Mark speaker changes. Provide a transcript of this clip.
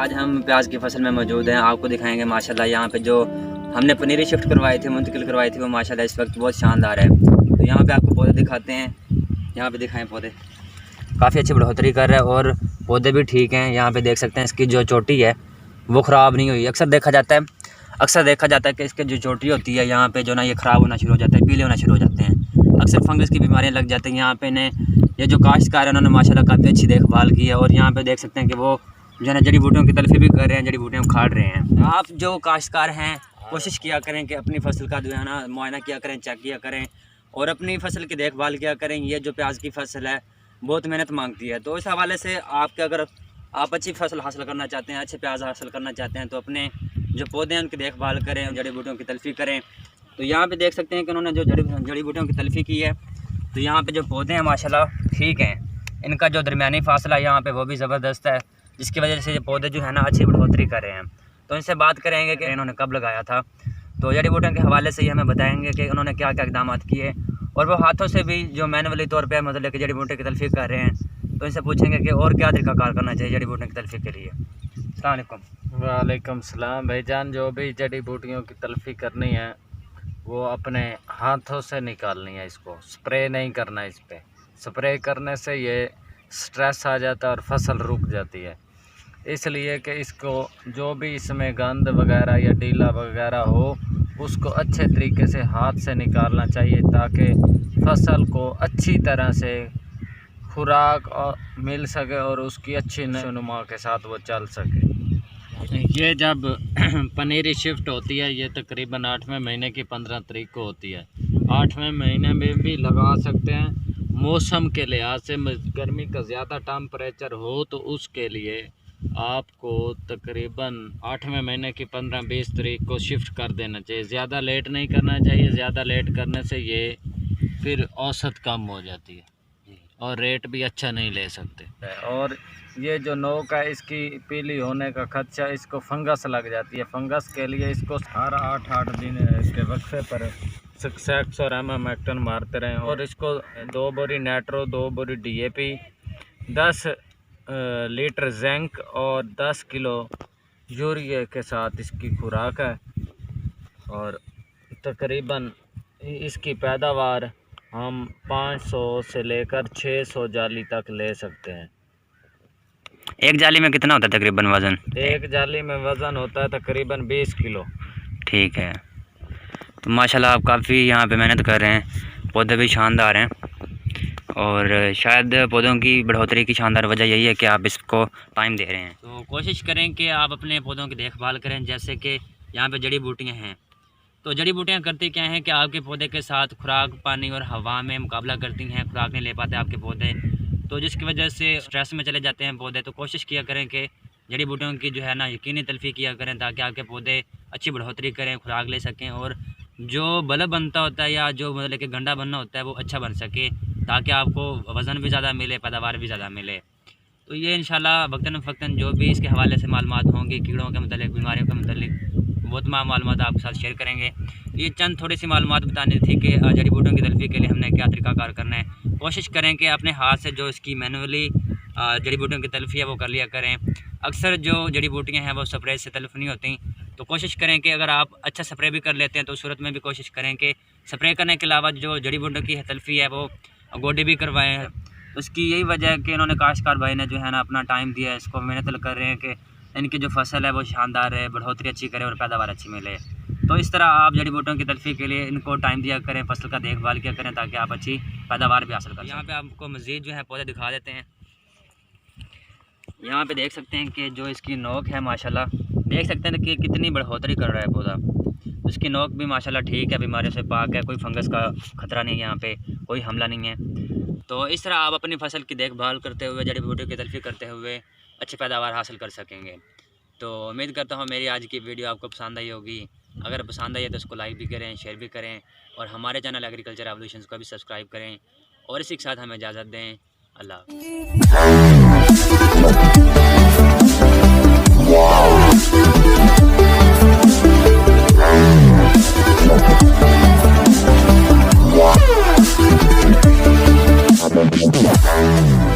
Speaker 1: आज हम प्याज की फसल में मौजूद हैं। आपको दिखाएंगे माशाल्लाह यहाँ पे जो हमने पनीरी शिफ्ट करवाई थी, मुंतकिल करवाई थी, वो माशाल्लाह इस वक्त बहुत शानदार है। तो यहाँ पे आपको पौधे दिखाते हैं, यहाँ पे दिखाएं पौधे काफ़ी अच्छी बढ़ोतरी कर रहा है और पौधे भी ठीक हैं। यहाँ पे देख सकते हैं इसकी जो चोटी है वो ख़राब नहीं हुई। अक्सर देखा जाता है कि इसकी जो चोटी होती है यहाँ पे जो ना ये ख़राब होना शुरू हो जाता है, पीले होना शुरू हो जाते हैं, अक्सर फंगस की बीमारियाँ लग जाती हैं। यहाँ पे ने ये जो काश्तकार है उन्होंने माशाल्लाह काफ़ी अच्छी देखभाल की है और यहाँ पे देख सकते हैं कि वो जो है जड़ी बूटियों की तलफी भी कर रहे हैं, जड़ी बूटियाँ उखाड़ रहे हैं। आप जो काश्तकार हैं कोशिश किया करें कि अपनी फसल का जो है ना मुआयना किया करें, चेक किया करें और अपनी फसल की देखभाल किया करें। ये जो प्याज की फसल है बहुत मेहनत मांगती है, तो इस हवाले से आपके अगर आप अच्छी फसल हासिल करना चाहते हैं, अच्छे प्याज हासिल करना चाहते हैं, तो अपने जो पौधे हैं उनकी देखभाल करें, जड़ी बूटियों की तलफी करें। तो यहाँ पे देख सकते हैं कि उन्होंने जो जड़ी बूटियों की तलफी की है, तो यहाँ पे जो पौधे हैं माशाल्लाह ठीक हैं। इनका जो दरमियानी फासला यहाँ पे वो भी ज़बरदस्त है, जिसकी वजह से ये पौधे जो है ना अच्छी बढ़ोतरी कर रहे हैं। तो इनसे बात करेंगे कि इन्होंने कब लगाया था, तो जड़ी बूटियों के हवाले से ये हमें बताएंगे कि उन्होंने क्या क्या इक़दाम किए और वो हाथों से भी जो मैनुअली तौर पर मतलब कि जड़ी बूटियों की तलफी कर रहे हैं। तो इनसे पूछेंगे कि और क्या तरीक़ाकार करना चाहिए जड़ी बूटियों की तलफी के लिए। अस्सलाम वालेकुम।
Speaker 2: वालेकुम सलाम भाईजान। जो भी जड़ी बूटियों की तलफी करनी है वो अपने हाथों से निकालनी है, इसको स्प्रे नहीं करना। इस पर स्प्रे करने से ये स्ट्रेस आ जाता है और फसल रुक जाती है। इसलिए कि इसको जो भी इसमें गंद वगैरह या डीला वगैरह हो उसको अच्छे तरीके से हाथ से निकालना चाहिए, ताकि फसल को अच्छी तरह से खुराक मिल सके और उसकी अच्छी नुमा के साथ वो चल सके। ये जब पनीरी शिफ्ट होती है ये तकरीबन 8वें महीने की 15 तारीख को होती है। 8वें महीने में भी लगा सकते हैं। मौसम के लिहाज से गर्मी का ज़्यादा टेम्परेचर हो तो उसके लिए आपको तकरीबन 8वें महीने की 15-20 तारीख को शिफ्ट कर देना चाहिए। ज़्यादा लेट नहीं करना चाहिए, ज़्यादा लेट करने से ये फिर औसत कम हो जाती है और रेट भी अच्छा नहीं ले सकते। और ये जो नोक है इसकी पीली होने का खदशा, इसको फंगस लग जाती है। फंगस के लिए इसको हर 8-8 दिन इसके वक्फे पर सक्सेक्स और एमामेक्टन मारते रहें और इसको 2 बोरी नाइट्रो, 2 बोरी DAP, 10 लीटर जिंक और 10 किलो यूरिया के साथ इसकी खुराक है। और तकरीबन इसकी पैदावार हम 500 से लेकर 600 जाली तक ले सकते हैं।
Speaker 1: एक जाली में कितना होता है तकरीबन वज़न?
Speaker 2: एक जाली में वज़न होता है तकरीबन 20 किलो।
Speaker 1: ठीक है। तो माशाल्लाह आप काफ़ी यहाँ पे मेहनत कर रहे हैं, पौधे भी शानदार हैं और शायद पौधों की बढ़ोतरी की शानदार वजह यही है कि आप इसको टाइम दे रहे हैं। तो कोशिश करें कि आप अपने पौधों की देखभाल करें। जैसे कि यहाँ पे जड़ी बूटियाँ हैं, तो जड़ी बूटियाँ करती क्या हैं कि आपके पौधे के साथ खुराक, पानी और हवा में मुकाबला करती हैं। खुराक नहीं ले पाते आपके पौधे, तो जिसकी वजह से स्ट्रेस में चले जाते हैं पौधे। तो कोशिश किया करें कि जड़ी बूटियों की जो है ना यकीनी तलफी किया करें, ताकि आपके पौधे अच्छी बढ़ोतरी करें, खुराक ले सकें और जो बल्ब बनता होता है या जो मतलब कि गंडा बनना होता है वो अच्छा बन सके, ताकि आपको वज़न भी ज़्यादा मिले, पैदावार भी ज़्यादा मिले। तो ये इंशाल्लाह वक्तन फ़क्तन जो भी इसके हवाले से मालूमात होंगी, कीड़ों के मतलब, बीमारियों के मतलब, बहुत मालूमात आपके साथ शेयर करेंगे। ये चंद थोड़ी सी मालूमात बतानी थी कि जड़ी बूटियों की तलफी के लिए हमने क्या तरीक़ाकार करना है। कोशिश करें कि अपने हाथ से जो इसकी मैनुअली जड़ी बूटियों की तलफी है वो कर लिया करें। अक्सर जो जड़ी बूटियाँ हैं वो स्प्रे से तलफ नहीं होती, तो कोशिश करें कि अगर आप अच्छा स्प्रे भी कर लेते हैं तो उस सूरत में भी कोशिश करें कि स्प्रे करने के अलावा जो जड़ी बूटियों की तलफी है वो गोडी भी करवाएं। उसकी यही वजह है कि इन्होंने काश्तकार भाई ने जो है ना अपना टाइम दिया है, इसको मेहनत कर रहे हैं कि इनकी जो फसल है वो शानदार है, बढ़ोतरी अच्छी करे और पैदावार अच्छी मिले। तो इस तरह आप जड़ी बूटियों की तलफी के लिए इनको टाइम दिया करें, फसल का देखभाल किया करें, ताकि आप अच्छी पैदावार भी हासिल करें। यहाँ पे आपको मज़ीद जो है पौधे दिखा देते हैं। यहाँ पे देख सकते हैं कि जो इसकी नोक है माशाल्लाह, देख सकते हैं कि कितनी बढ़ोतरी कर रहा है पौधा। उसकी नोक भी माशाल्लाह ठीक है, बीमारियों से पाक है, कोई फंगस का ख़तरा नहीं है, यहाँ पे कोई हमला नहीं है। तो इस तरह आप अपनी फसल की देखभाल करते हुए, जड़ी बूटियों की तलफी करते हुए अच्छी पैदावार हासिल कर सकेंगे। तो उम्मीद करता हूँ मेरी आज की वीडियो आपको पसंद आई होगी। अगर पसंद आई है तो उसको लाइक भी करें, शेयर भी करें और हमारे चैनल एग्रीकल्चर रेवोल्यूशंस को भी सब्सक्राइब करें और इसी के साथ हमें इजाज़त दें। अल्लाह हाफ़िज़।